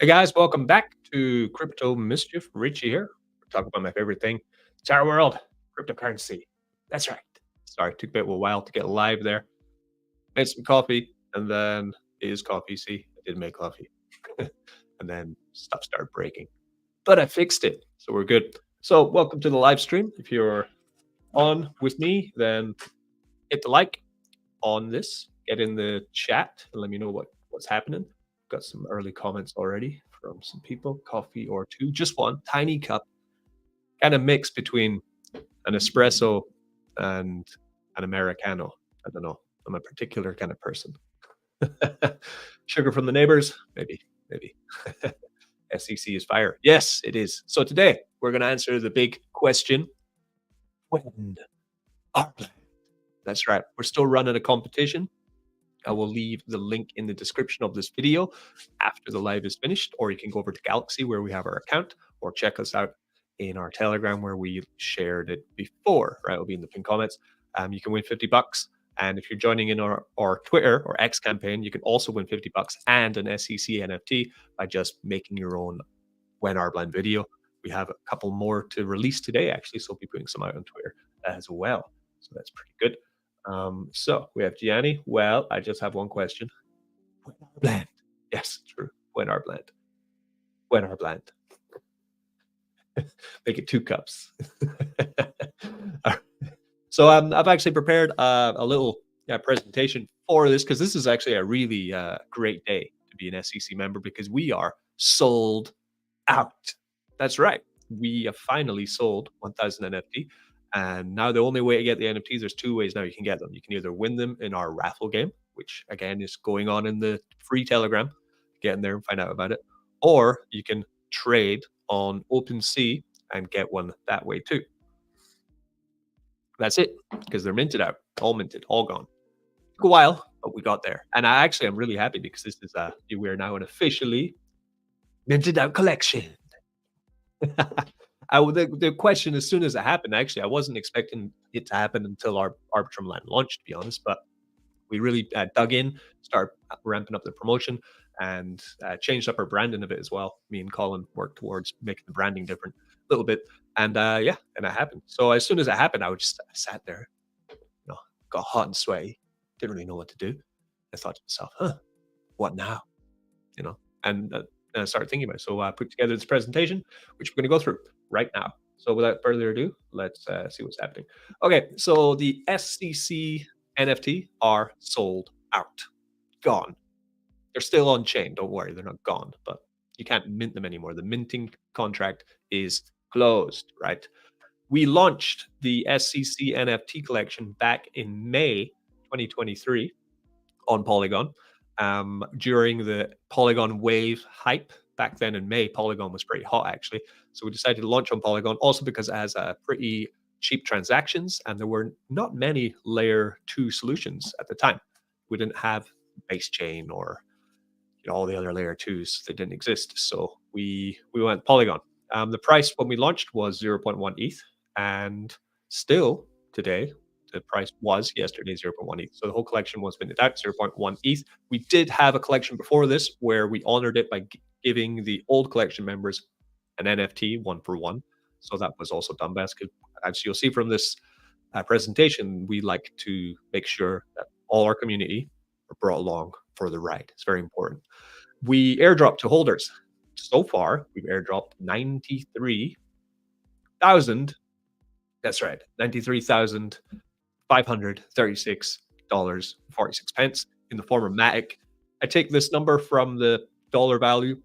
Hey guys, welcome back to Crypto Mischief. Richie here. We're talking about my favorite thing. It's our world, cryptocurrency. That's right. Sorry, took a bit of a while to get live there. Made some coffee, and then it is coffee. See, I did make coffee. And then stuff started breaking. But I fixed it, so we're good. So welcome to the live stream. If you're on with me, then hit the like on this, get in the chat, and let me know what's happening. Got some early comments already from some people. Coffee or two, just one tiny cup, kind of mix between an espresso and an Americano. I don't know. I'm a particular kind of person. Sugar from the neighbors, maybe. SEC is fire. Yes, it is. So today we're going to answer the big question: when Arbland? That's right. We're still running a competition. I will leave the link in the description of this video after the live is finished, or you can go over to Galaxy where we have our account, or check us out in our Telegram where we shared it before, right? It'll be in the pinned comments. You can win 50 bucks. And if you're joining in our Twitter or X campaign, you can also win 50 bucks and an SCC NFT by just making your own When Arbland video. We have a couple more to release today, actually, so we'll be putting some out on Twitter as well. So that's pretty good. So we have Gianni. Well, I just have one question. When Arbland? Yes, true. When Arbland? When Arbland? Make it 2 cups. So I've actually prepared a little presentation for this because this is actually a really great day to be an SCC member because we are sold out. That's right. We have finally sold 1,000 NFT. And now the only way to get the NFTs, there's 2 ways now you can get them. You can either win them in our raffle game, which again is going on in the free Telegram. Get in there and find out about it. Or you can trade on OpenSea and get one that way too. That's it, because they're minted out, all minted, all gone. Took a while, but we got there. And I actually am really happy because this is we are now an officially minted out collection. The question, as soon as it happened, actually, I wasn't expecting it to happen until our Arbitrum Land launched, to be honest. But we really dug in, started ramping up the promotion, and changed up our branding a bit as well. Me and Colin worked towards making the branding different a little bit, and and it happened. So as soon as it happened, I sat there, got hot and sweaty, didn't really know what to do. I thought to myself, what now? And I started thinking about it. So I put together this presentation, which we're going to go through right now. So without further ado, let's see what's happening. Okay, so the SCC NFT are sold out, gone. They're still on chain. Don't worry, they're not gone, but you can't mint them anymore. The minting contract is closed, right? We launched the SCC NFT collection back in May 2023 on Polygon. During the Polygon wave hype back then in May, Polygon was pretty hot actually. So we decided to launch on Polygon also because it has pretty cheap transactions and there were not many layer 2 solutions at the time. We didn't have base chain or all the other layer 2s that didn't exist. So we went Polygon. The price when we launched was 0.1 ETH, and still today the price was yesterday 0.1 ETH. So the whole collection was minted out 0.1 ETH. We did have a collection before this where we honored it by giving the old collection members an NFT 1-for-1. So that was also done best because, as you'll see from this presentation, we like to make sure that all our community are brought along for the ride. It's very important. We airdropped to holders. So far, we've airdropped 93,000. That's right, $93,536.46 in the form of Matic. I take this number from the dollar value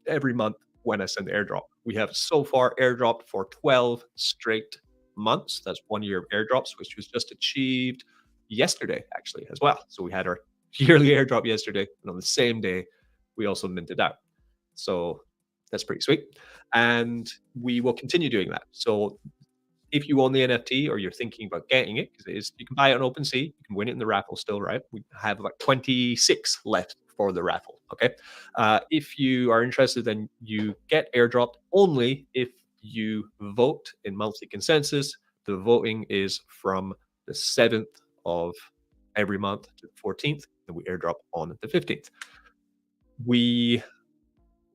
every month when I send the airdrop. We have so far airdropped for 12 straight months. That's 1 year of airdrops, which was just achieved yesterday, actually, as well. So we had our yearly airdrop yesterday, and on the same day, we also minted out. So that's pretty sweet. And we will continue doing that. So if you own the NFT or you're thinking about getting it, because you can buy it on OpenSea, you can win it in the raffle still, right? We have about 26 left for the raffle, okay? If you are interested, then you get airdropped only if you vote in monthly consensus. The voting is from the 7th of every month to the 14th, and we airdrop on the 15th. We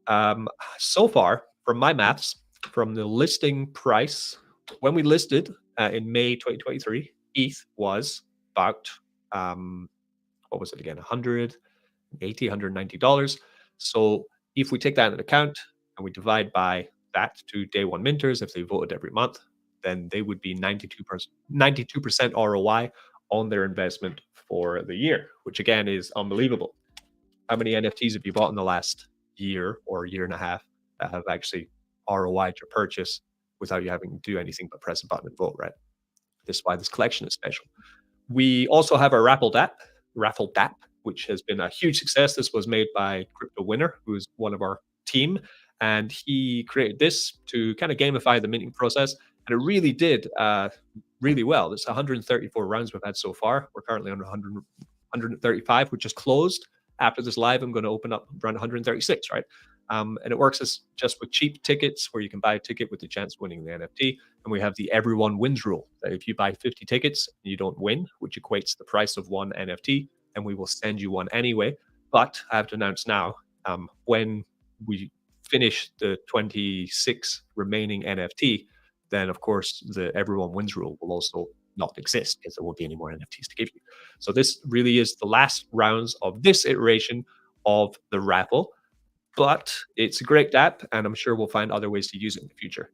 Um, so far, from my maths, from the listing price when we listed in May 2023, ETH was about um, what was it again? 180, $190. So if we take that into account and we divide by that to day one minters, if they voted every month, then they would be 92% ROI on their investment for the year, which again is unbelievable. How many NFTs have you bought in the last year or year and a half that have actually ROI to purchase without you having to do anything but press a button and vote, right? This is why this collection is special. We also have our Raffle DApp, which has been a huge success. This was made by Crypto Winner, who is one of our team, and he created this to kind of gamify the minting process, and it really did really well. There's 134 rounds we've had so far. We're currently on 135, which is closed. After this live, I'm going to open up around 136, right? And it works as just with cheap tickets where you can buy a ticket with the chance of winning the NFT. And we have the everyone wins rule that if you buy 50 tickets and you don't win, which equates the price of one NFT, and we will send you one anyway. But I have to announce now, when we finish the 26 remaining NFT, then of course the everyone wins rule will also not exist because there won't be any more NFTs to give you. So this really is the last rounds of this iteration of the raffle, but it's a great app, and I'm sure we'll find other ways to use it in the future.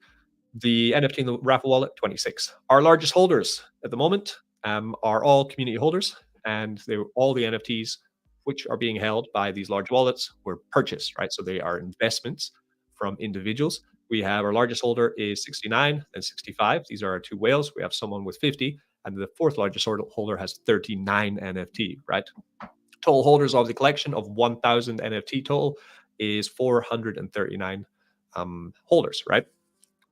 The NFT in the raffle wallet, 26. Our largest holders at the moment are all community holders, and they're all the NFTs which are being held by these large wallets were purchased, right? So they are investments from individuals. We have our largest holder is 69 and 65. These are our two whales. We have someone with 50, and the fourth largest holder has 39 NFT, right? Total holders of the collection of 1,000 NFT total is 439 holders, right?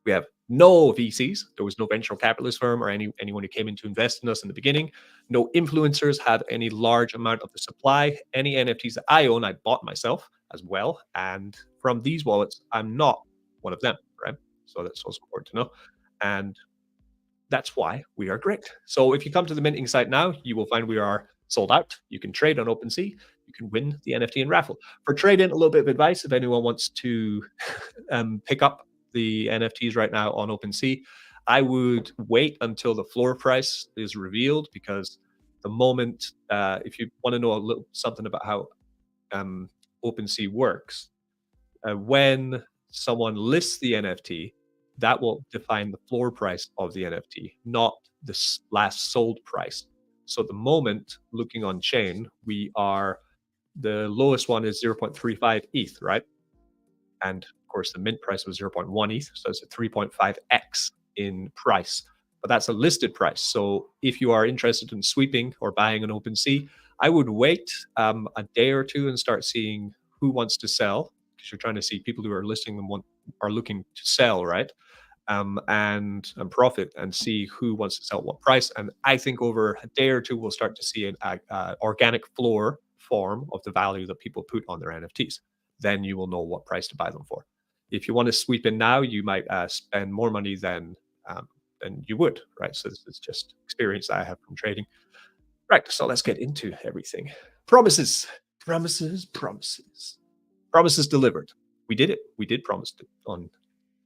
We have no VCs. There was no venture capitalist firm or anyone who came in to invest in us in the beginning. No influencers have any large amount of the supply. Any NFTs that I own, I bought myself as well. And from these wallets, I'm not one of them, right? So that's also important to know. And that's why we are great. So if you come to the minting site now, you will find we are sold out. You can trade on OpenSea. You can win the NFT and raffle. For trading, a little bit of advice if anyone wants to pick up the NFTs right now on OpenSea, I would wait until the floor price is revealed, because the moment, if you want to know a little something about how OpenSea works, when someone lists the NFT, that will define the floor price of the NFT, not the last sold price. So the moment looking on chain, we are the lowest one is 0.35 ETH, right? And of course, the mint price was 0.1 ETH, so it's a 3.5x in price. But that's a listed price. So if you are interested in sweeping or buying an OpenSea, I would wait a day or two and start seeing who wants to sell, because you're trying to see people who are listing them are looking to sell, right? And profit, and see who wants to sell at what price. And I think over a day or two, we'll start to see an organic floor form of the value that people put on their NFTs. Then you will know what price to buy them for. If you want to sweep in now, you might spend more money than you would, right? So this is just experience I have from trading. Right, so let's get into everything. Promises, promises, promises. Promises delivered. We did it. We did promise on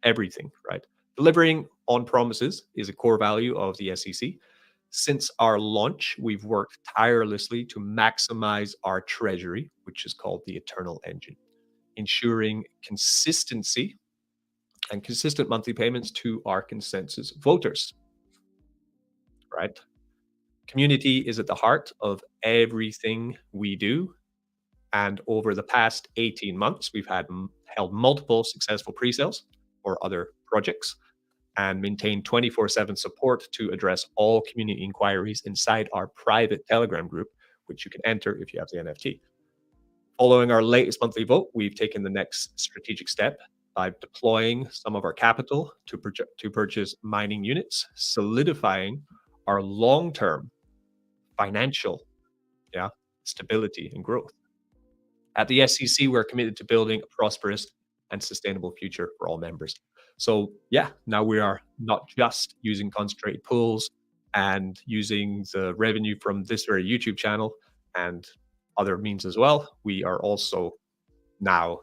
everything, right? Delivering on promises is a core value of the SEC. Since our launch, we've worked tirelessly to maximize our treasury, which is called the Eternal Engine, ensuring consistency and consistent monthly payments to our consensus voters, right? Community is at the heart of everything we do. And over the past 18 months, we've held multiple successful pre-sales or other projects, and maintain 24/7 support to address all community inquiries inside our private Telegram group, which you can enter if you have the NFT. Following our latest monthly vote, we've taken the next strategic step by deploying some of our capital to purchase mining units, solidifying our long-term financial stability and growth. At the SCC, we're committed to building a prosperous and sustainable future for all members. So yeah, now we are not just using concentrated pools and using the revenue from this very YouTube channel and other means as well. We are also now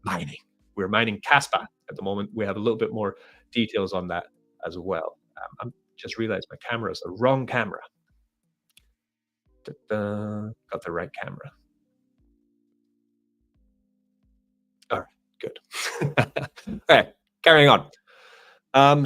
mining. We're mining Caspa at the moment. We have a little bit more details on that as well. I'm just realized my camera is the wrong camera. Da-da. Got the right camera. All right, good. Okay, carrying on.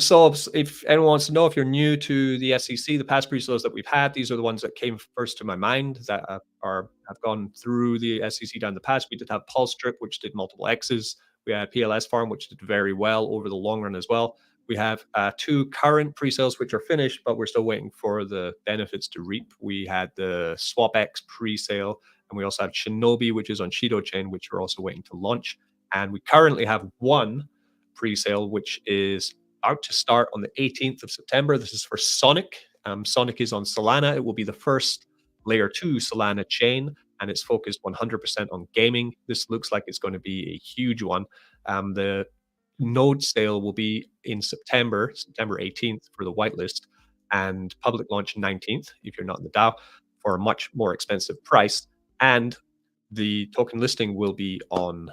So if anyone wants to know, if you're new to the SEC, the past pre-sales that we've had, these are the ones that came first to my mind that have gone through the SEC down the past. We did have Pulse Strip, which did multiple X's. We had PLS Farm, which did very well over the long run as well. We have two current pre-sales which are finished, but we're still waiting for the benefits to reap. We had the SwapX pre-sale, and we also have Shinobi, which is on Shido Chain, which we're also waiting to launch. And we currently have one pre-sale, which is out to start on the 18th of September. This is for Sonic. Sonic is on Solana. It will be the first layer 2 Solana chain, and it's focused 100% on gaming. This looks like it's going to be a huge one. The node sale will be in September 18th for the whitelist, and public launch 19th if you're not in the DAO for a much more expensive price. And the token listing will be on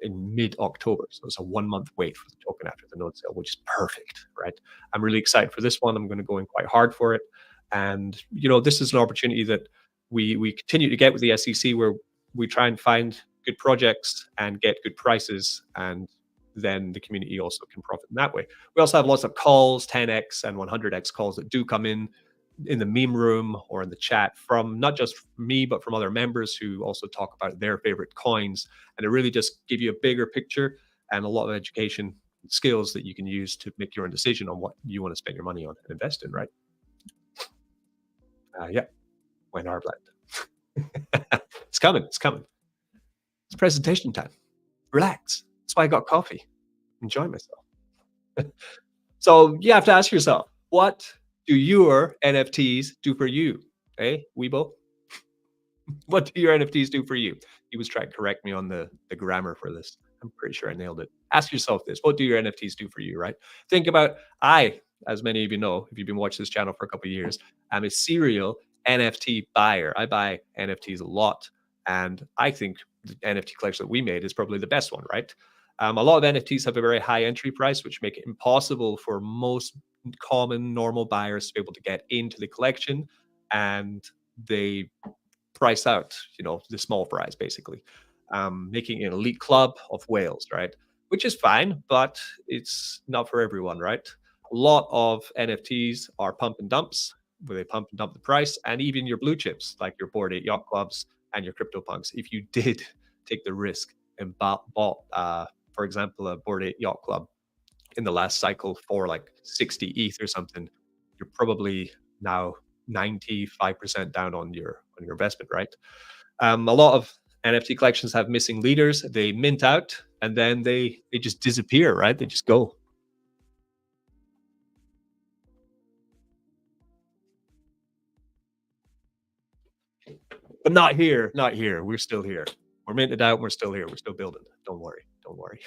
in mid-October. So it's a 1 month wait for the token after the node sale, which is perfect, right? I'm really excited for this one. I'm going to go in quite hard for it. And, this is an opportunity that we continue to get with the SEC, where we try and find good projects and get good prices, and then the community also can profit in that way. We also have lots of calls, 10x and 100x calls that do come in the meme room or in the chat from not just me, but from other members who also talk about their favorite coins. And it really just give you a bigger picture and a lot of education skills that you can use to make your own decision on what you want to spend your money on and invest in, right? Yeah, when Arbland. It's coming. It's coming. It's presentation time. Relax. That's why I got coffee. Enjoy myself. So you have to ask yourself, what do your NFTs do for you? Hey, Weibo? What do your NFTs do for you? He was trying to correct me on the grammar for this. I'm pretty sure I nailed it. Ask yourself this. What do your NFTs do for you, right? Think about, as many of you know, if you've been watching this channel for a couple of years, I'm a serial NFT buyer. I buy NFTs a lot. And I think the NFT collection that we made is probably the best one, right? A lot of NFTs have a very high entry price, which make it impossible for most common normal buyers to be able to get into the collection, and they price out the small fries basically, making an elite club of whales, right? Which is fine, but it's not for everyone, right? A lot of NFTs are pump and dumps, where they pump and dump the price, and even your blue chips like your Bored Ape Yacht Clubs and your CryptoPunks, if you did take the risk and bought for example, a Bored Ape Yacht Club in the last cycle for like 60 ETH or something, you're probably now 95% down on your investment, right? A lot of NFT collections have missing leaders. They mint out and then they just disappear, right? They just go. But not here, not here. We're still here. We're minted out. We're still here. We're still building. Don't worry. Don't worry.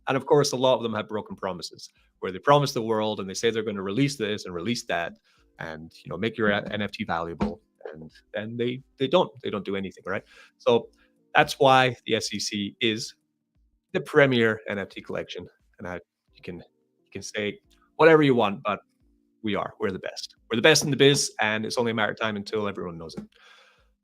And of course, a lot of them have broken promises where they promise the world and they say they're going to release this and release that, and make your NFT valuable, and then they don't do anything, right? So that's why the SEC is the premier NFT collection. And you can say whatever you want, but we're the best. We're the best in the biz, and it's only a matter of time until everyone knows it.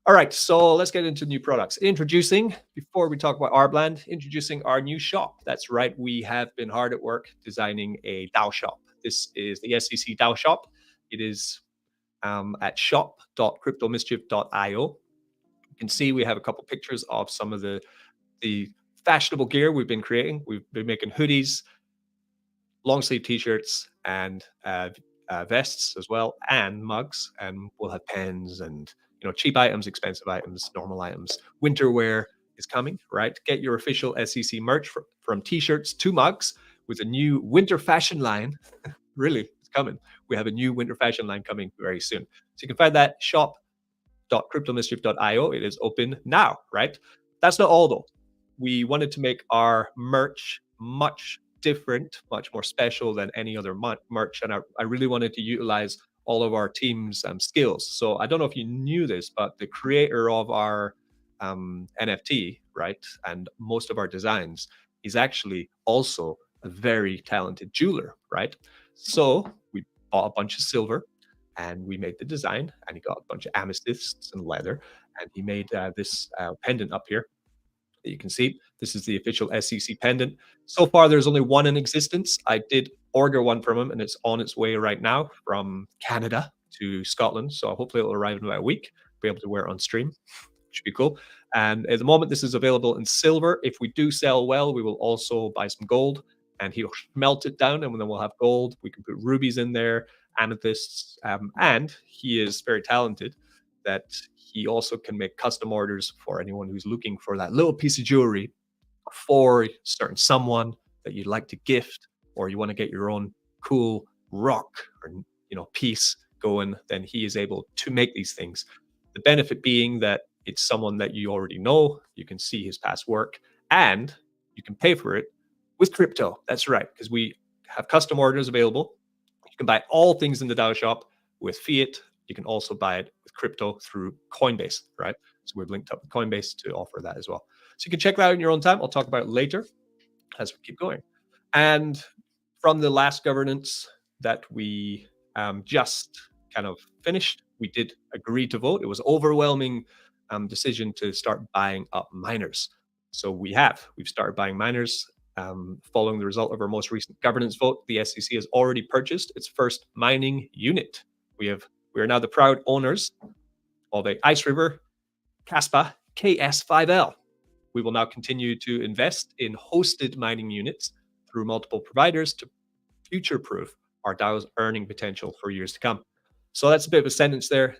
All right, so let's get into new products. Before we talk about Arbland, introducing our new shop. That's right, we have been hard at work designing a DAO shop. This is the SEC DAO shop. It is at shop.cryptomischief.io. You can see we have a couple pictures of some of the fashionable gear we've been creating. We've been making hoodies, long sleeve t-shirts, and vests as well, and mugs, and we'll have pens and cheap items, expensive items, normal items. Winter wear is coming, right? Get your official SEC merch from t-shirts to mugs with a new winter fashion line. Really, it's coming. We have a new winter fashion line coming very soon. So you can find that shop.cryptomischief.io. It is open now, right? That's not all though. We wanted to make our merch much different, much more special than any other merch. And I really wanted to utilize all of our team's skills. So I don't know if you knew this, but the creator of our NFT, right, and most of our designs, he's actually also a very talented jeweler, right? So we bought a bunch of silver and we made the design, and he got a bunch of amethysts and leather, and he made this pendant up here that you can see. This is the official SCC pendant. So far, there's only one in existence. I did order one from him, and it's on its way right now from Canada to Scotland. So hopefully, it'll arrive in about a week. Be able to wear it on stream. Should be cool. And at the moment, this is available in silver. If we do sell well, we will also buy some gold, and he'll melt it down, and then we'll have gold. We can put rubies in there, amethysts, and he is very talented. That he also can make custom orders for anyone who's looking for that little piece of jewelry for a certain someone that you'd like to gift, or you want to get your own cool rock or piece going. Then he is able to make these things. The benefit being that it's someone that you already know, you can see his past work, and you can pay for it with crypto. That's right, because we have custom orders available. You can buy all things in the DAO shop with fiat. You can also buy it with crypto through Coinbase, right? So we've linked up with Coinbase to offer that as well. So you can check that out in your own time. I'll talk about it later as we keep going. And from the last governance that we just kind of finished, we did agree to vote. It was overwhelming decision to start buying up miners. So we've started buying miners. Following the result of our most recent governance vote, the SCC has already purchased its first mining unit. We are now the proud owners of a Ice River Kaspa KS5L. We will now continue to invest in hosted mining units through multiple providers to future-proof our DAO's earning potential for years to come. So that's a bit of a sentence there.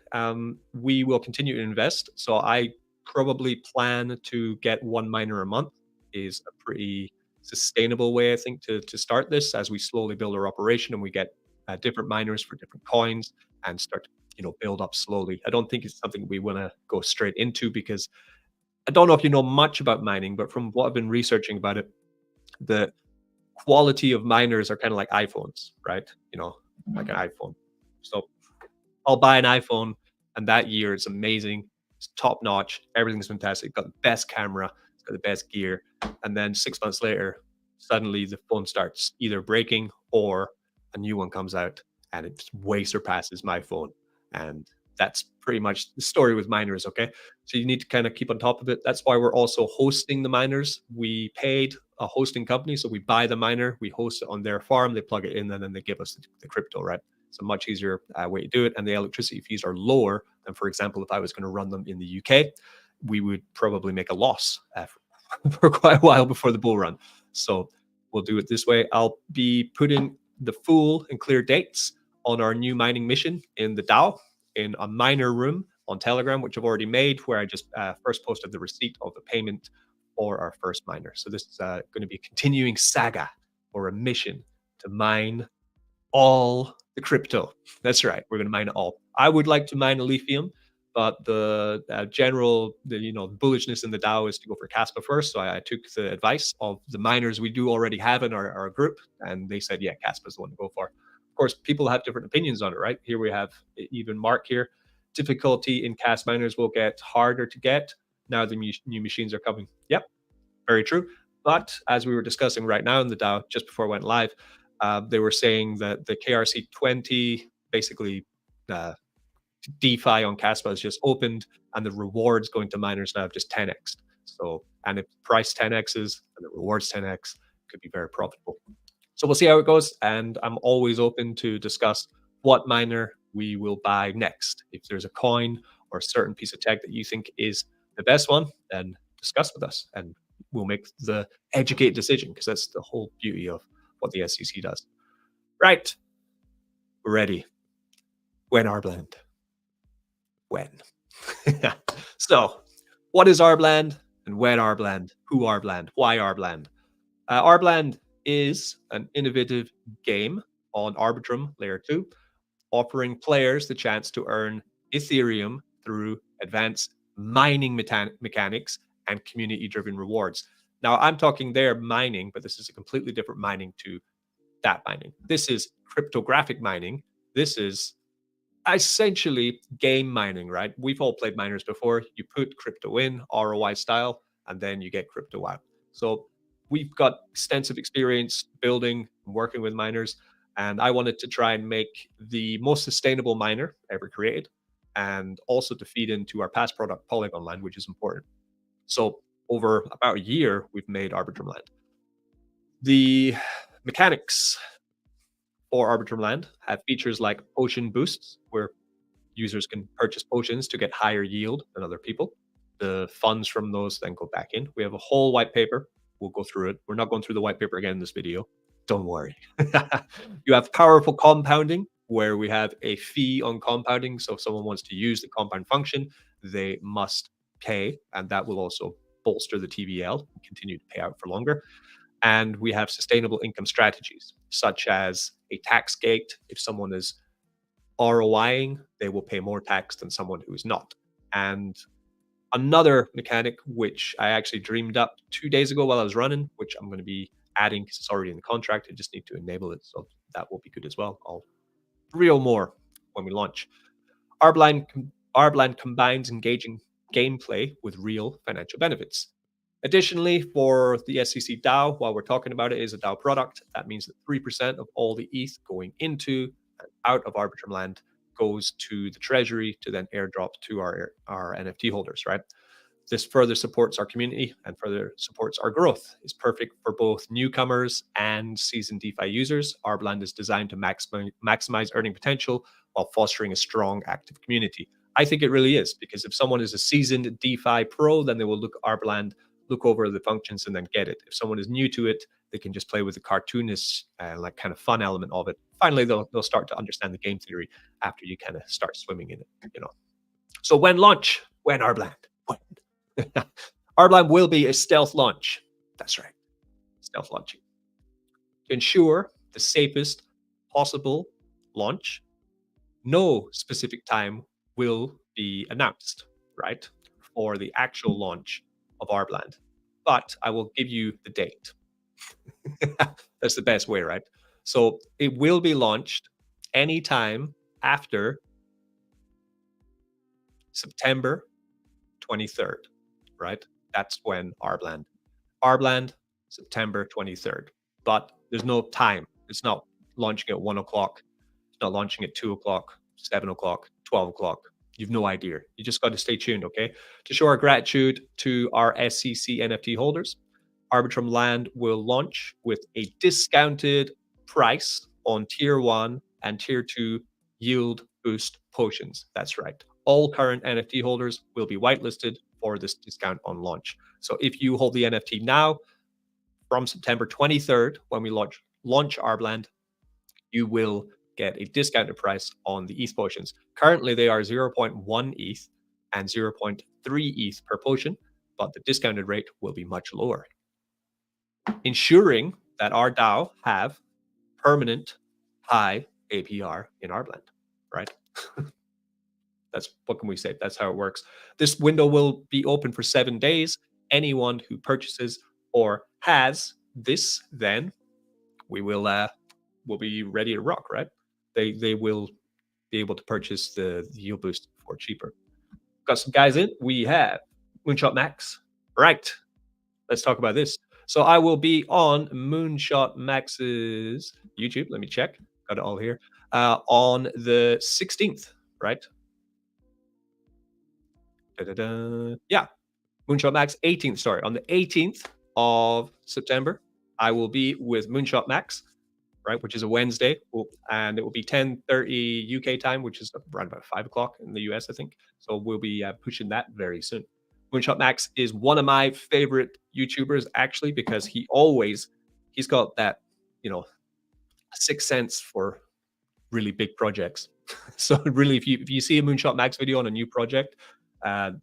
We will continue to invest. So I probably plan to get one miner a month is a pretty sustainable way, I think, to start this as we slowly build our operation and we get different miners for different coins and start to build up slowly. I don't think it's something we want to go straight into because I don't know if you know much about mining, but from what I've been researching about it, the quality of miners are kind of like iPhones, right? Like an iPhone. So I'll buy an iPhone, and that year it's amazing, it's top notch, everything's fantastic, got the best camera, it's got the best gear, and then 6 months later, suddenly the phone starts either breaking or a new one comes out, and it way surpasses my phone, and that's pretty much the story with miners. Okay, so you need to kind of keep on top of it. That's why we're also hosting the miners. We paid a hosting company, so we buy the miner, we host it on their farm, they plug it in, and then they give us the crypto, right? It's a much easier way to do it, and the electricity fees are lower than, for example, if I was going to run them in the UK, we would probably make a loss for quite a while before the bull run. So we'll do it this way. I'll be putting the full and clear dates on our new mining mission in the DAO in a miner room on Telegram, which I've already made, where I just first posted the receipt of the payment for our first miner. So this is going to be a continuing saga or a mission to mine all the crypto. That's right. We're going to mine it all. I would like to mine lithium, but the general, bullishness in the DAO is to go for Kaspa first. So I took the advice of the miners we do already have in our group, and they said, yeah, Kaspa is the one to go for. Of course, people have different opinions on it, right? Here we have even Mark here. Difficulty in Cas miners will get harder to get now the new machines are coming. Yep, very true. But as we were discussing right now in the DAO, just before I went live, they were saying that the KRC20, basically DeFi on Kaspa has just opened, and the rewards going to miners now have just 10x. So, and if price 10x's and the rewards 10x, could be very profitable. So we'll see how it goes, and I'm always open to discuss what miner we will buy next. If there's a coin or a certain piece of tech that you think is the best one, then discuss with us, and we'll make the educated decision, because that's the whole beauty of what the SCC does. Right. We're ready. When Arbland? When? So, what is Arbland and when Arbland? Who Arbland? Why Arbland? Arbland is an innovative game on Arbitrum Layer 2, offering players the chance to earn Ethereum through advanced mining mechanics and community-driven rewards. Now, I'm talking there mining, but this is a completely different mining to that mining. This is cryptographic mining. This is essentially game mining, right? We've all played miners before. You put crypto in ROI style, and then you get crypto out. So we've got extensive experience building and working with miners, and I wanted to try and make the most sustainable miner ever created, and also to feed into our past product Polygon Land, which is important. So over about a year, we've made Arbitrum Land. The mechanics for Arbitrum Land have features like potion boosts, where users can purchase potions to get higher yield than other people. The funds from those then go back in. We have a whole white paper. We'll go through it. We're not going through the white paper again in this video. Don't worry. You have powerful compounding, where we have a fee on compounding. So if someone wants to use the compound function, they must pay, and that will also bolster the TVL and continue to pay out for longer. And we have sustainable income strategies, such as a tax gate. If someone is ROIing, they will pay more tax than someone who is not. And another mechanic, which I actually dreamed up 2 days ago while I was running, which I'm going to be adding because it's already in the contract. I just need to enable it. So that will be good as well. I'll reveal more when we launch. Arbland combines engaging gameplay with real financial benefits. Additionally, for the SCC DAO, while we're talking about it, is a DAO product. That means that 3% of all the ETH going into and out of Arbitrum Land goes to the treasury to then airdrop to our NFT holders, right? This further supports our community and further supports our growth. It's perfect for both newcomers and seasoned DeFi users. Arbland is designed to maximize earning potential while fostering a strong, active community. I think it really is, because if someone is a seasoned DeFi pro, then they will look at Arbland, look over the functions, and then get it. If someone is new to it, they can just play with the cartoonish, like kind of fun element of it. Finally, they'll start to understand the game theory after you kind of start swimming in it. So when launch? When Arbland? When? Arbland will be a stealth launch. That's right, stealth launching to ensure the safest possible launch. No specific time will be announced, right, for the actual launch of Arbland, but I will give you the date. That's the best way, right? So it will be launched anytime after September 23rd, right? That's when Arbland, September 23rd. But there's no time. It's not launching at 1 o'clock. It's not launching at 2 o'clock, 7 o'clock, 12 o'clock. You've no idea. You just got to stay tuned, okay? To show our gratitude to our SCC NFT holders, Arbitrum Land will launch with a discounted price on Tier 1 and Tier 2 yield boost potions. That's right. All current NFT holders will be whitelisted for this discount on launch. So if you hold the NFT now, from September 23rd, when we launch Arbland, you will get a discounted price on the ETH potions. Currently, they are 0.1 ETH and 0.3 ETH per potion, but the discounted rate will be much lower, ensuring that our DAO have permanent high APR in Arbland, right? That's what can we say? That's how it works. This window will be open for 7 days. Anyone who purchases or has this, then we will be ready to rock, right? They will be able to purchase the yield boost for cheaper. Got some guys in. We have Moonshot Max. Right. Let's talk about this. So I will be on Moonshot Max's YouTube. Let me check. Got it all here. On the 16th, right? Yeah. Moonshot Max 18th. Sorry, on the 18th of September, I will be with Moonshot Max, right, which is a Wednesday, and it will be 10:30 UK time, which is around about 5 o'clock in the US, I think. So we'll be pushing that very soon. Moonshot Max is one of my favorite YouTubers, actually, because he's got that, sixth sense for really big projects. So really, if you see a Moonshot Max video on a new project,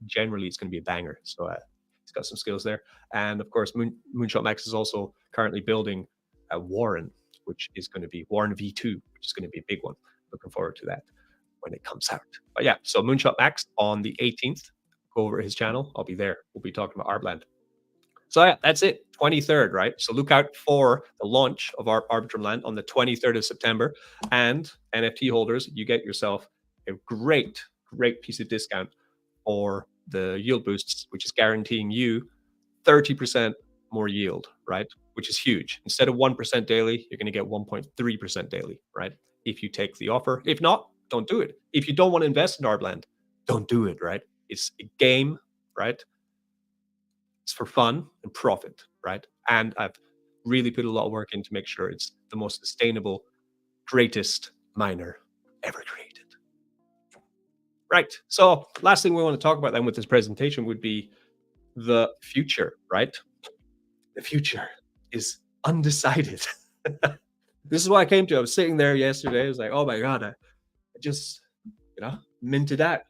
generally it's going to be a banger. So he's got some skills there. And of course, Moonshot Max is also currently building a Warren, which is going to be Warren V2, which is going to be a big one. Looking forward to that when it comes out. But yeah, so Moonshot Max on the 18th. Go over his channel. I'll be there. We'll be talking about Arbland. So yeah, that's it. 23rd, right? So look out for the launch of our Arbitrum Land on the 23rd of September. And NFT holders, you get yourself a great piece of discount for the yield boosts, which is guaranteeing you 30% more yield, right? Which is huge. Instead of 1% daily, you're going to get 1.3% daily, right? If you take the offer. If not, don't do it. If you don't want to invest in Arbland, don't do it, right? It's a game, right? It's for fun and profit, right? And I've really put a lot of work in to make sure it's the most sustainable, greatest miner ever created. Right. So last thing we want to talk about then with this presentation would be the future, right? The future is undecided. This is what I came to. I was sitting there yesterday. I was like, oh my God, I just, minted out.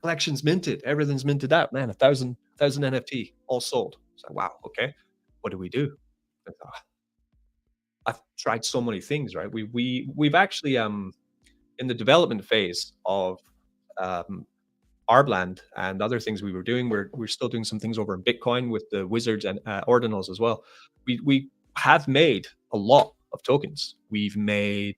Collections minted. Everything's minted out. Man, a thousand NFT all sold. It's like, wow, okay. What do we do? I thought, I've tried so many things, right? We've actually in the development phase of um Arbland and other things we were doing. We're still doing some things over in Bitcoin with the wizards and ordinals as well. We have made a lot of tokens. We've made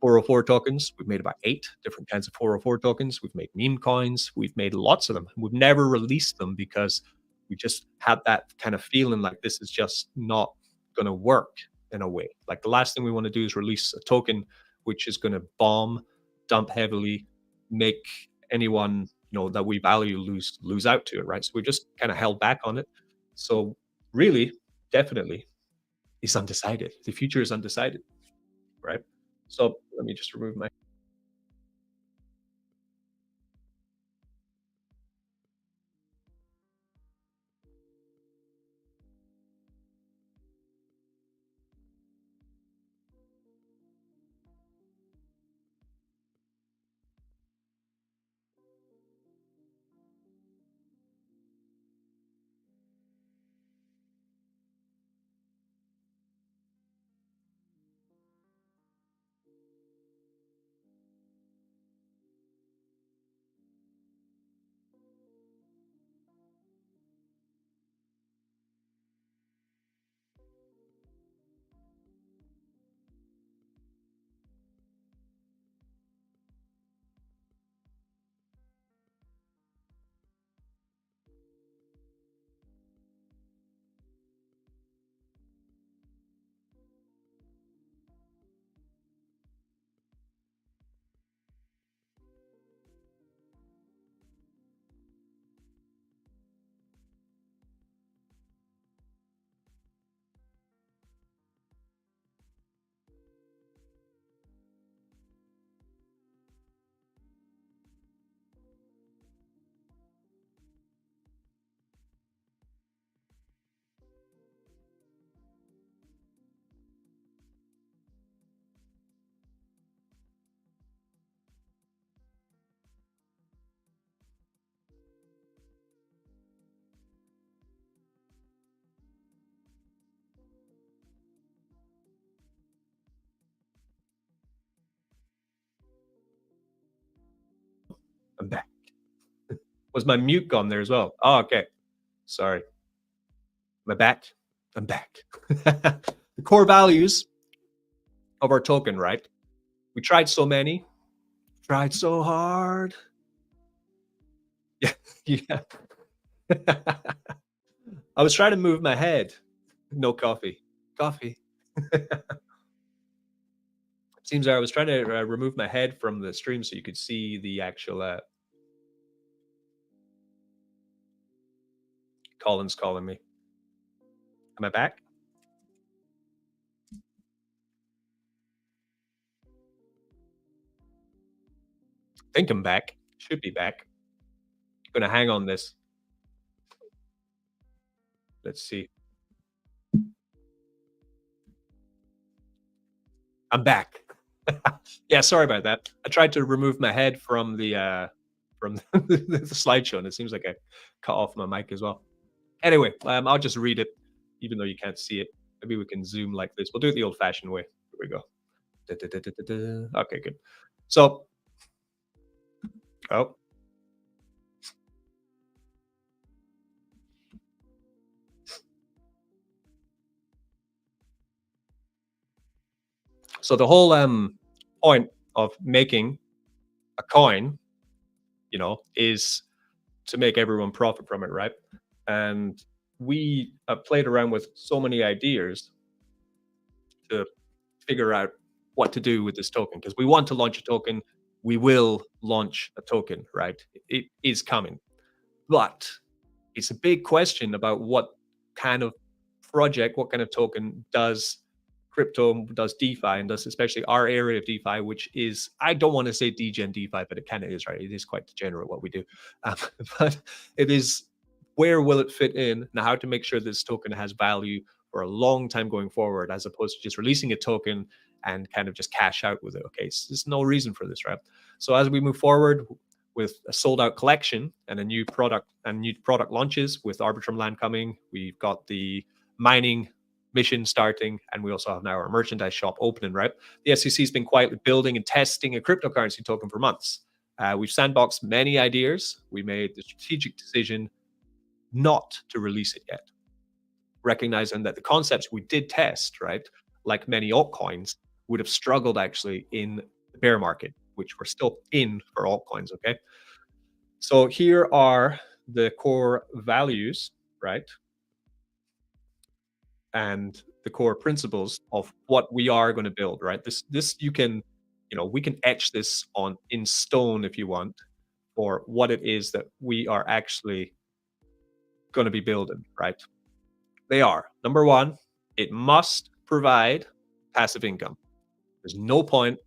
404 tokens. We've made about 8 different kinds of 404 tokens. We've made meme coins. We've made lots of them. We've never released them because we just had that kind of feeling like this is just not going to work in a way. Like the last thing we want to do is release a token which is going to bomb, dump heavily, make anyone that we value lose out to it, right? So we just kind of held back on it. So really, definitely, it's undecided. The future is undecided, right? So let me just remove my. I'm back. Was my mute gone there as well? Oh, okay. Sorry. Am I back? I'm back. The core values of our token, right? We tried so many, tried so hard. Yeah, yeah. I was trying to move my head. No coffee. Coffee. Seems like I was trying to remove my head from the stream so you could see the actual. Colin's calling me. Am I back? I think I'm back. Should be back. I'm gonna hang on this. Let's see. I'm back. Yeah, sorry about that. I tried to remove my head from from the slideshow, and it seems like I cut off my mic as well. Anyway, I'll just read it, even though you can't see it. Maybe we can zoom like this. We'll do it the old-fashioned way. Here we go. Okay, good. So, oh, so the whole point of making a coin, is to make everyone profit from it, right? And we played around with so many ideas to figure out what to do with this token because we want to launch a token. We will launch a token, right? It is coming. But it's a big question about what kind of project, what kind of token does crypto, does DeFi, and does especially our area of DeFi, which is, I don't want to say degen DeFi, but it kind of is, right? It is quite degenerate what we do. Um, but it is, where will it fit in and how to make sure this token has value for a long time going forward, as opposed to just releasing a token and kind of just cash out with it. Okay, so there's no reason for this, right? So as we move forward with a sold out collection and a new product launches with Arbitrum Land coming, we've got the mining mission starting, and we also have now our merchandise shop opening, right? The SEC has been quietly building and testing a cryptocurrency token for months. We've sandboxed many ideas. We made the strategic decision not to release it yet, recognizing that the concepts we did test, right, like many altcoins, would have struggled actually in the bear market, which we're still in for altcoins. Okay. So here are the core values, right? And the core principles of what we are going to build, right? This you can, we can etch this on in stone if you want, for what it is that we are actually going to be building, right? They are, number one, it must provide passive income. There's no point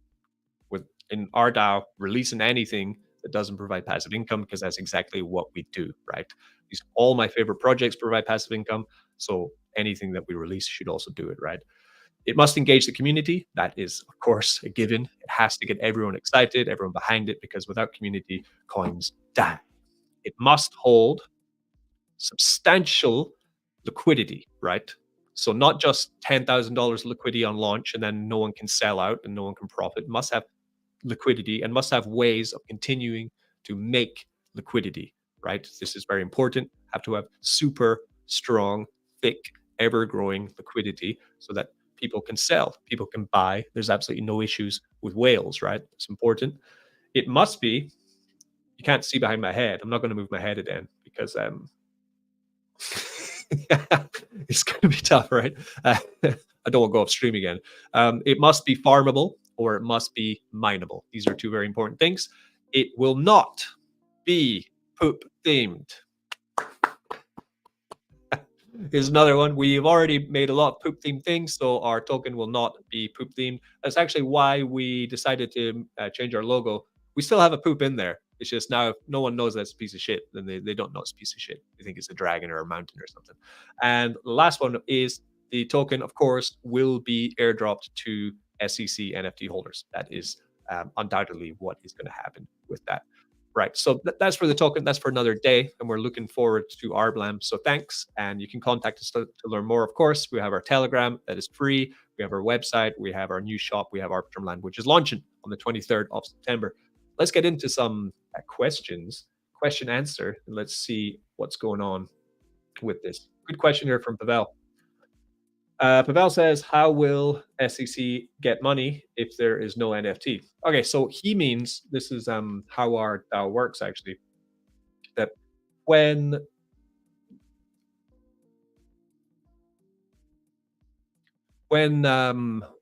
with in our DAO releasing anything that doesn't provide passive income, because that's exactly what we do, right? These all my favorite projects provide passive income, so anything that we release should also do it, right? It must engage the community. That is, of course, a given. It has to get everyone excited, everyone behind it, because without community, coins die. It must hold substantial liquidity, right? So not just $10,000 liquidity on launch and then no one can sell out and no one can profit. It must have liquidity and must have ways of continuing to make liquidity, right? This is very important. Have to have super strong, thick, ever growing liquidity so that people can sell, people can buy. There's absolutely no issues with whales, right? It's important. It must be, you can't see behind my head. I'm not going to move my head again because it's going to be tough, right? I don't want to go upstream again. It must be farmable or it must be mineable. These are two very important things. It will not be poop themed. Here's another one. We've already made a lot of poop themed things, so our token will not be poop themed. That's actually why we decided to change our logo. We still have a poop in there. It's just now if no one knows that's a piece of shit, then they don't know it's a piece of shit. They think it's a dragon or a mountain or something. And the last one is the token, of course, will be airdropped to SEC NFT holders. That is undoubtedly what is going to happen with that. Right. So that's for the token. That's for another day. And we're looking forward to Arbland. So thanks. And you can contact us to learn more. Of course, we have our Telegram that is free. We have our website. We have our new shop. We have Arbitrum Land, which is launching on the 23rd of September. Let's get into some questions, question answer. And let's see what's going on with this. Good question here from Pavel. Pavel says, how will SEC get money if there is no NFT? Okay, so he means, this is how our DAO works actually, that when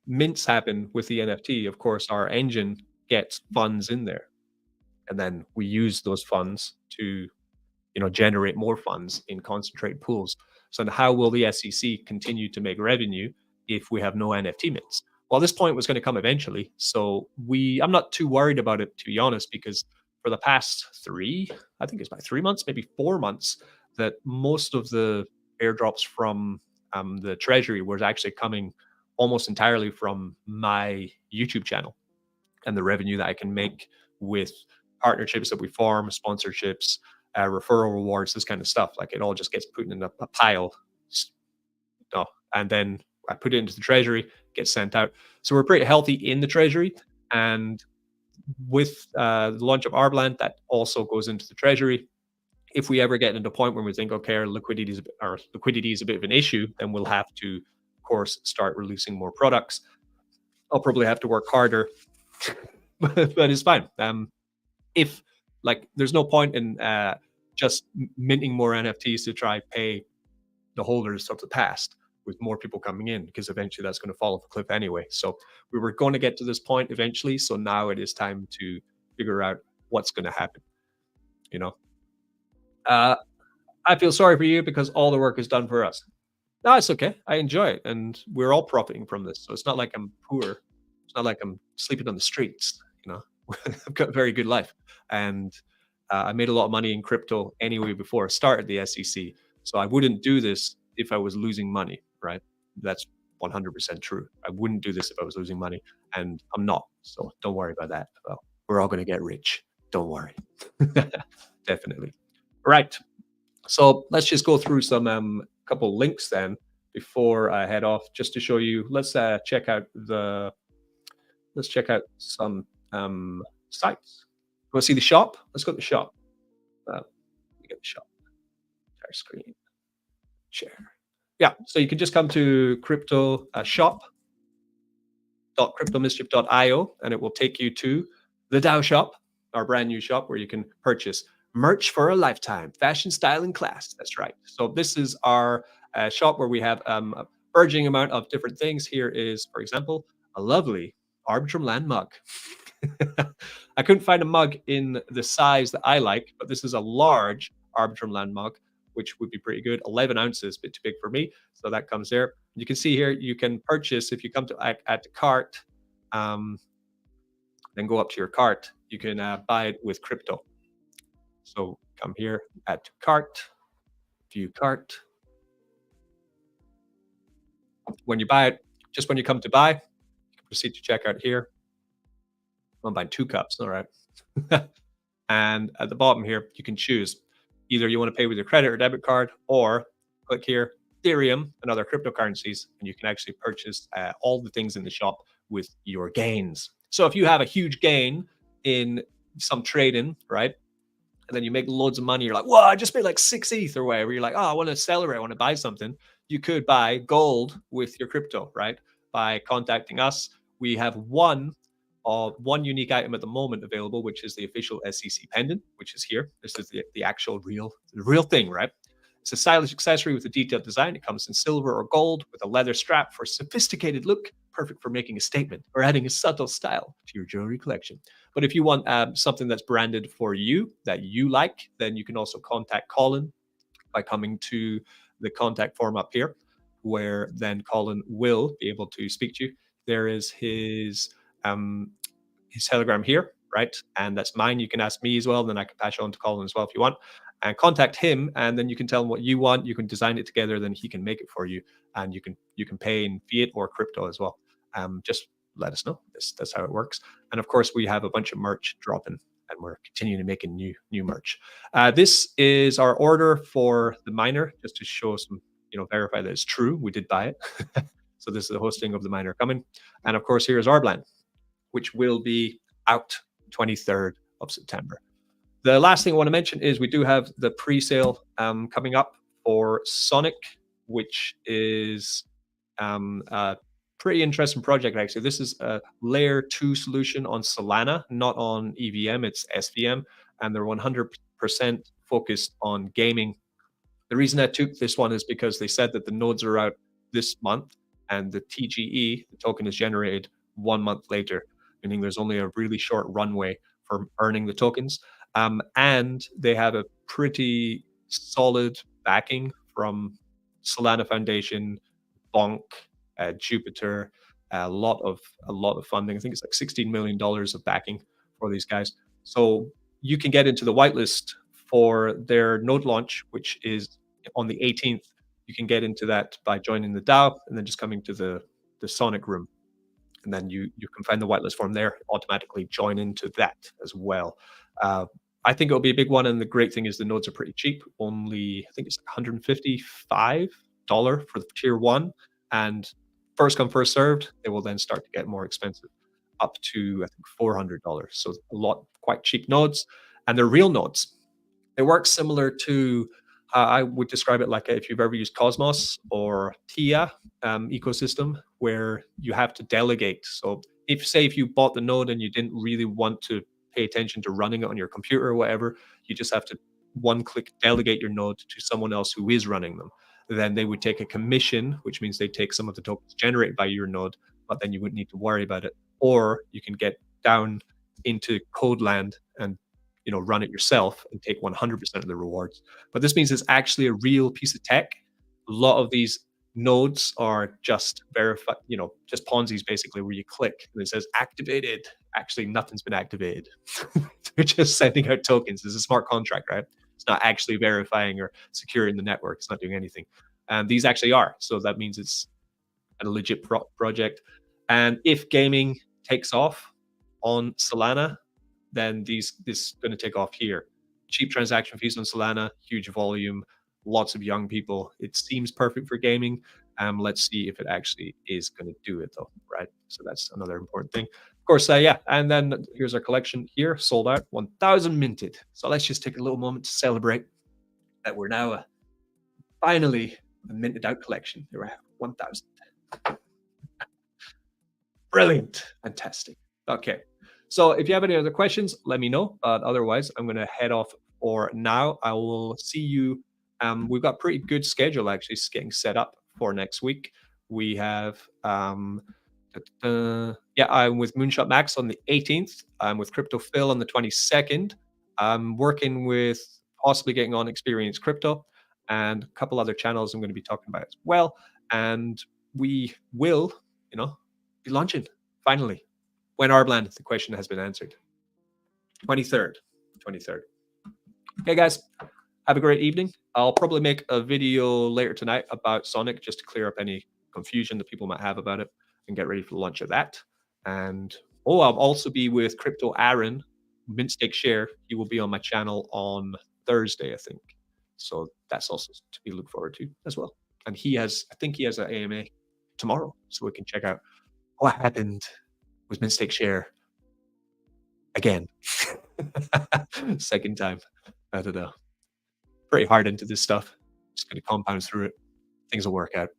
mints happen with the NFT, of course, our engine gets funds in there. And then we use those funds to generate more funds in concentrated pools. So how will the SEC continue to make revenue if we have no NFT mints? Well, this point was going to come eventually. So I'm not too worried about it, to be honest, because for the past I think it's about 3 months, maybe 4 months, that most of the airdrops from the treasury was actually coming almost entirely from my YouTube channel and the revenue that I can make with partnerships that we form, sponsorships, referral rewards, this kind of stuff. Like it all just gets put in a pile, and then I put it into the treasury, gets sent out. So we're pretty healthy in the treasury, and with the launch of Arbland, that also goes into the treasury. If we ever get into a point where we think, okay, our liquidity is a bit of an issue, then we'll have to, of course, start releasing more products. I'll probably have to work harder, but it's fine. if like there's no point in just minting more NFTs to try pay the holders of the past with more people coming in, because eventually that's going to fall off a cliff anyway. So we were going to get to this point eventually. So now it is time to figure out what's going to happen. You know, uh, I feel sorry for you because all the work is done for us. No, it's okay. I enjoy it, and we're all profiting from this. So it's not like I'm poor. It's not like I'm sleeping on the streets. You know, I've got a very good life, and I made a lot of money in crypto anyway before I started the SEC. So I wouldn't do this if I was losing money, right? That's 100% true. I wouldn't do this if I was losing money, and I'm not. So don't worry about that. Well, we're all going to get rich. Don't worry. Definitely. Right. So let's just go through some couple links then before I head off, just to show you. Let's check out some sites. Want to see the shop? Let's go to the shop. Let me get the shop. Entire screen. Share. Yeah. So you can just come to crypto shop.cryptomischief.io, and it will take you to the DAO shop, our brand new shop where you can purchase merch for a lifetime, fashion, style, and class. That's right. So this is our shop where we have a burgeoning amount of different things. Here is, for example, a lovely Arbitrum Land mug. I couldn't find a mug in the size that I like, but this is a large Arbitrum Land mug, which would be pretty good. 11 ounces, a bit too big for me. So that comes there. You can see here, you can purchase, if you come to add to cart, then go up to your cart, you can buy it with crypto. So come here, add to cart, view cart. When you buy it, just when you come to buy, you can proceed to checkout here. I'm buying 2 cups, all right. And at the bottom here, you can choose either you want to pay with your credit or debit card, or click here, Ethereum and other cryptocurrencies, and you can actually purchase all the things in the shop with your gains. So if you have a huge gain in some trading, right, and then you make loads of money, you're like, whoa, I just made like 6 ETH or whatever. You're like, oh, I want to accelerate, I want to buy something. You could buy gold with your crypto, right? By contacting us. We have one unique item at the moment available, which is the official SCC pendant, which is here. This is the actual real thing, right? It's a stylish accessory with a detailed design. It comes in silver or gold with a leather strap for a sophisticated look, perfect for making a statement or adding a subtle style to your jewelry collection. But if you want something that's branded for you, that you like, then you can also contact Colin by coming to the contact form up here, where then Colin will be able to speak to you. There is his Telegram here, right? And that's mine. You can ask me as well. Then I can pass you on to Colin as well if you want. And contact him, and then you can tell him what you want. You can design it together, then he can make it for you, and you can pay in fiat or crypto as well. Just let us know. That's how it works. And of course, we have a bunch of merch dropping, and we're continuing to making new merch. This is our order for the miner, just to show some, verify that it's true. We did buy it. So this is the hosting of the miner coming. And of course, here is Arbland, which will be out 23rd of September. The last thing I want to mention is we do have the pre-sale coming up for Sonic, which is a pretty interesting project, actually. This is a layer 2 solution on Solana, not on EVM, it's SVM, and they're 100% focused on gaming. The reason I took this one is because they said that the nodes are out this month, and the TGE, the token, is generated 1 month later, meaning there's only a really short runway for earning the tokens. And they have a pretty solid backing from Solana Foundation, Bonk, Jupiter, a lot of funding. I think it's like $16 million of backing for these guys. So you can get into the whitelist for their node launch, which is on the 18th. You can get into that by joining the DAO and then just coming to the Sonic room. And then you can find the whitelist form there, automatically join into that as well. I think it'll be a big one, and the great thing is the nodes are pretty cheap. Only, I think it's $155 for the tier 1, and first come, first served. They will then start to get more expensive, up to, I think, $400. So quite cheap nodes, and they're real nodes. They work similar to, I would describe it like if you've ever used Cosmos or TIA ecosystem, where you have to delegate. So if you bought the node and you didn't really want to pay attention to running it on your computer or whatever. You just have to one click delegate your node to someone else who is running them. Then they would take a commission, which means they take some of the tokens generated by your node, but then you wouldn't need to worry about it. Or you can get down into code land and run it yourself and take 100% of the rewards. But this means it's actually a real piece of tech. A lot of these nodes are just verified, just Ponzi's basically, where you click and it says activated. Actually, nothing's been activated. They're just sending out tokens. It's a smart contract, right? It's not actually verifying or securing the network. It's not doing anything. And these actually are. So that means it's a legit project. And if gaming takes off on Solana, then this is going to take off here. Cheap transaction fees on Solana, huge volume, lots of young people. It seems perfect for gaming. Let's see if it actually is going to do it though, right? So that's another important thing. Of course, yeah. And then here's our collection here, sold out, 1,000 minted. So let's just take a little moment to celebrate that we're now finally a minted out collection. Here I have 1,000. Brilliant, fantastic. Okay. So if you have any other questions, let me know. But otherwise, I'm going to head off for now. I will see you. We've got a pretty good schedule actually getting set up for next week. We have, I'm with Moonshot Max on the 18th. I'm with Crypto Phil on the 22nd. I'm working with possibly getting on Experience Crypto and a couple other channels I'm going to be talking about as well. And we will, be launching finally. When Arbland, the question has been answered. 23rd. Okay, guys, have a great evening. I'll probably make a video later tonight about Sonic just to clear up any confusion that people might have about it and get ready for the launch of that. And I'll also be with Crypto Aaron, Mint Stake Share. He will be on my channel on Thursday, I think. So that's also to be looked forward to as well. And I think he has an AMA tomorrow, so we can check out what happened with Mint Stake Share again. Second time. I don't know. Pretty hard into this stuff. Just going to compound through it. Things will work out.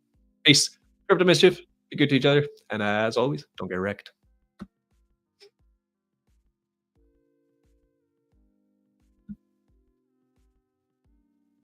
Peace. Crypto Mischief. Be good to each other. And as always, don't get wrecked.